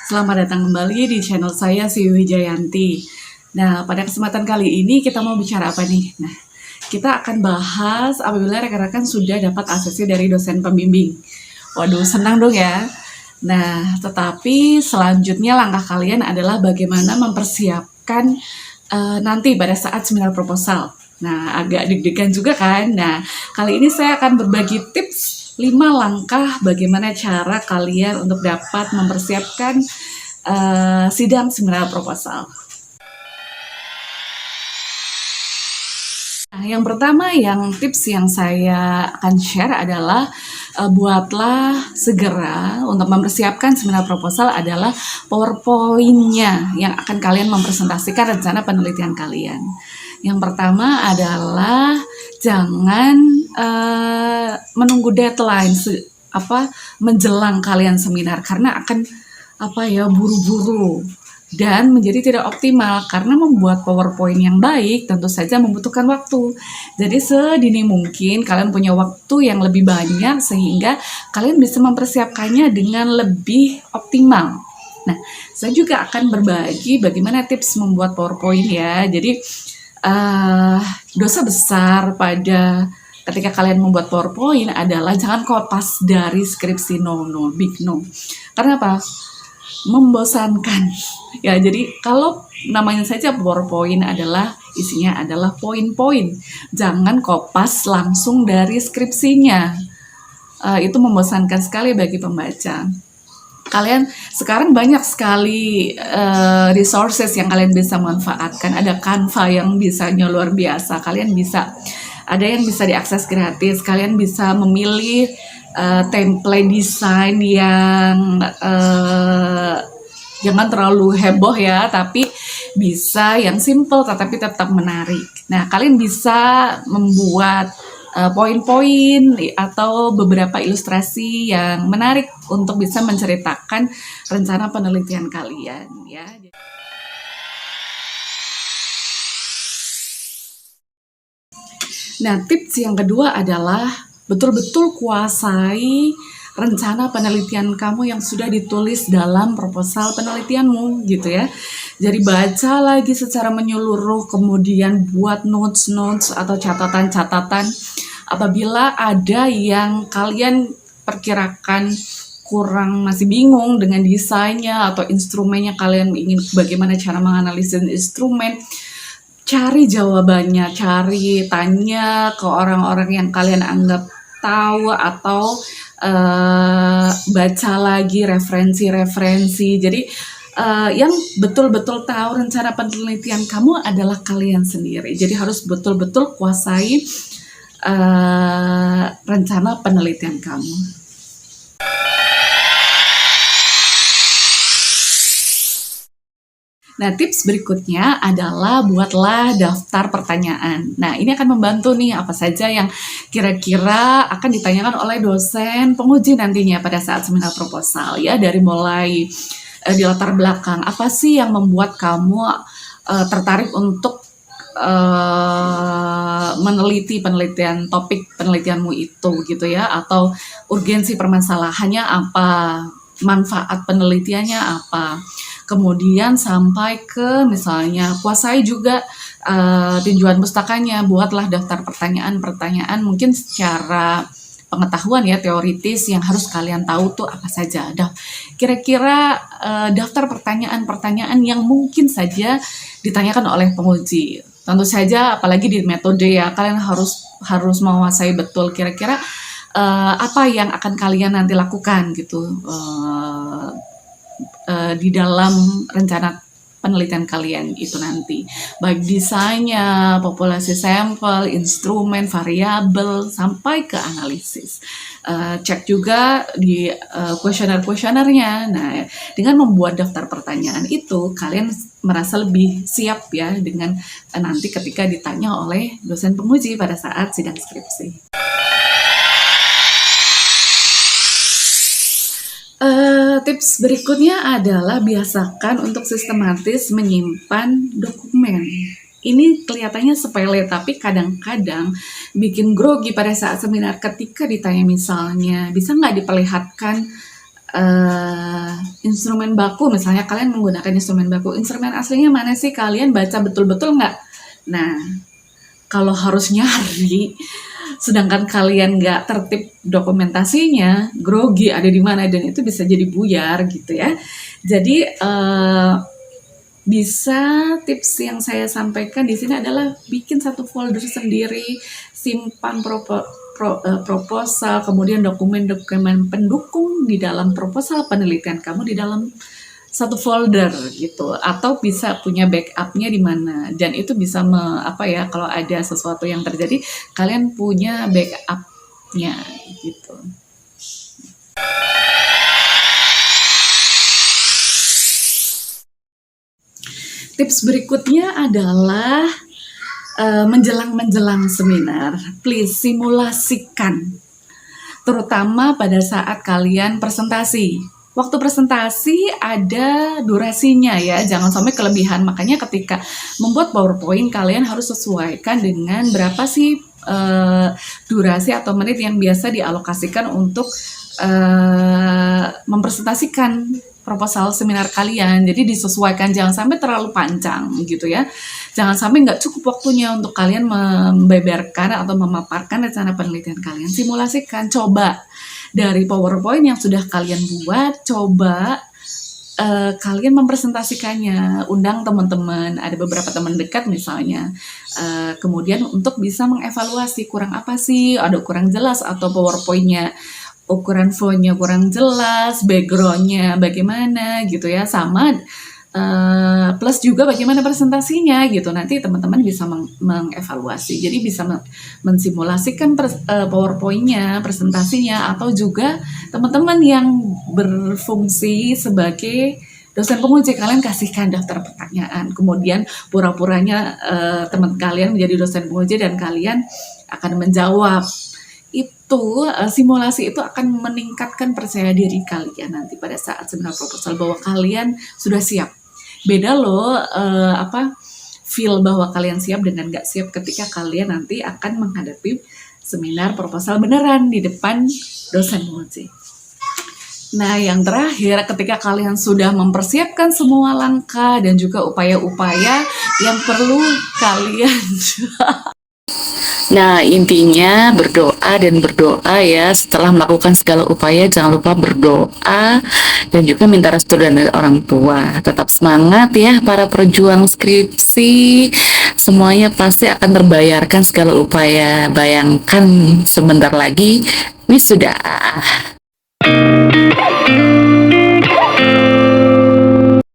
Selamat datang kembali di channel saya, Si Wijayanti. Nah, pada kesempatan kali ini kita mau bicara apa nih? Nah, kita akan bahas apabila rekan-rekan sudah dapat ACC dari dosen pembimbing. Waduh, senang dong ya. Nah, tetapi selanjutnya langkah kalian adalah bagaimana mempersiapkan nanti pada saat seminar proposal. Nah, agak deg-degan juga kan? Nah, kali ini saya akan berbagi tips 5 langkah bagaimana cara kalian untuk dapat mempersiapkan sidang seminar proposal. Nah, yang pertama, tips yang saya akan share adalah buatlah segera untuk mempersiapkan seminar proposal adalah PowerPoint-nya yang akan kalian mempresentasikan rencana penelitian kalian. Yang pertama adalah jangan menunggu deadline menjelang kalian seminar karena akan buru-buru dan menjadi tidak optimal karena membuat PowerPoint yang baik tentu saja membutuhkan waktu. Jadi sedini mungkin kalian punya waktu yang lebih banyak sehingga kalian bisa mempersiapkannya dengan lebih optimal. Nah, saya juga akan berbagi bagaimana tips membuat PowerPoint ya. Jadi dosa besar pada ketika kalian membuat PowerPoint adalah jangan kopas dari skripsi, big no. Karena apa? Membosankan. Ya, jadi kalau namanya saja PowerPoint adalah isinya adalah poin-poin. Jangan kopas langsung dari skripsinya. Itu membosankan sekali bagi pembaca. Kalian sekarang banyak sekali resources yang kalian bisa manfaatkan. Ada Canva yang bisanya luar biasa. Kalian bisa, ada yang bisa diakses gratis. Kalian bisa memilih template desain yang jangan terlalu heboh ya, tapi bisa yang simple tetapi tetap menarik. Nah, kalian bisa membuat poin-poin atau beberapa ilustrasi yang menarik untuk bisa menceritakan rencana penelitian kalian ya. Nah, tips yang kedua adalah betul-betul kuasai rencana penelitian kamu yang sudah ditulis dalam proposal penelitianmu gitu ya. Jadi baca lagi secara menyeluruh, kemudian buat notes atau catatan-catatan apabila ada yang kalian perkirakan kurang, masih bingung dengan desainnya atau instrumennya, kalian ingin bagaimana cara menganalisis instrumen, cari jawabannya, tanya ke orang-orang yang kalian anggap tahu atau baca lagi referensi. Jadi yang betul-betul tahu rencana penelitian kamu adalah kalian sendiri. Jadi harus betul-betul kuasai rencana penelitian kamu. Nah, tips berikutnya adalah buatlah daftar pertanyaan. Nah, ini akan membantu nih apa saja yang kira-kira akan ditanyakan oleh dosen penguji nantinya pada saat seminar proposal ya, dari mulai di latar belakang. Apa sih yang membuat kamu tertarik untuk meneliti topik penelitianmu itu gitu ya, atau urgensi permasalahannya apa, manfaat penelitiannya apa. Kemudian sampai ke misalnya kuasai juga tinjauan pustakanya, buatlah daftar pertanyaan mungkin secara pengetahuan ya, teoritis yang harus kalian tahu tuh apa saja. Kira-kira daftar pertanyaan yang mungkin saja ditanyakan oleh penguji. Tentu saja apalagi di metode ya, kalian harus menguasai betul kira-kira apa yang akan kalian nanti lakukan gitu di dalam rencana penelitian kalian itu nanti, baik desainnya, populasi sampel, instrumen, variabel, sampai ke analisis. Cek juga di kuesioner-kuesionernya. Nah, dengan membuat daftar pertanyaan itu, kalian merasa lebih siap ya dengan nanti ketika ditanya oleh dosen penguji pada saat sidang skripsi. Tips berikutnya adalah biasakan untuk sistematis menyimpan dokumen. Ini kelihatannya sepele, tapi kadang-kadang bikin grogi pada saat seminar ketika ditanya misalnya, bisa nggak diperlihatkan instrumen baku, misalnya kalian menggunakan instrumen baku, instrumen aslinya mana sih, kalian baca betul-betul nggak? Nah, kalau harus nyari, sedangkan kalian nggak tertib dokumentasinya, grogi ada di mana, dan itu bisa jadi buyar gitu ya. Jadi bisa tips yang saya sampaikan di sini adalah bikin satu folder sendiri, simpan proposal, kemudian dokumen-dokumen pendukung di dalam proposal penelitian kamu di dalam satu folder gitu, atau bisa punya backupnya di mana, dan itu bisa kalau ada sesuatu yang terjadi kalian punya backupnya gitu. Tips berikutnya adalah menjelang seminar, please simulasikan, terutama pada saat kalian presentasi. Waktu presentasi ada durasinya ya, jangan sampai kelebihan. Makanya ketika membuat PowerPoint, kalian harus sesuaikan dengan berapa sih durasi atau menit yang biasa dialokasikan untuk mempresentasikan proposal seminar kalian. Jadi disesuaikan, jangan sampai terlalu panjang gitu ya. Jangan sampai nggak cukup waktunya untuk kalian membeberkan atau memaparkan rencana penelitian kalian. Simulasikan, coba dari PowerPoint yang sudah kalian buat, coba kalian mempresentasikannya, undang teman-teman, ada beberapa teman dekat misalnya, kemudian untuk bisa mengevaluasi kurang apa sih, ada kurang jelas atau PowerPoint-nya ukuran font-nya kurang jelas, background-nya bagaimana gitu ya, sama plus juga bagaimana presentasinya gitu. Nanti teman-teman bisa mengevaluasi, jadi bisa mensimulasikan PowerPoint-nya, presentasinya, atau juga teman-teman yang berfungsi sebagai dosen penguji, kalian kasihkan daftar pertanyaan, kemudian pura-puranya teman kalian menjadi dosen penguji dan kalian akan menjawab. Itu simulasi itu akan meningkatkan percaya diri kalian nanti pada saat seminar proposal, bahwa kalian sudah siap. Beda loh feel bahwa kalian siap dengan nggak siap ketika kalian nanti akan menghadapi seminar proposal beneran di depan dosen penguji. Nah, yang terakhir, ketika kalian sudah mempersiapkan semua langkah dan juga upaya-upaya yang perlu kalian Nah, intinya berdoa dan berdoa ya. Setelah melakukan segala upaya, jangan lupa berdoa dan juga minta restu dari orang tua. Tetap semangat ya para pejuang skripsi. Semuanya pasti akan terbayarkan segala upaya. Bayangkan sebentar lagi wisuda.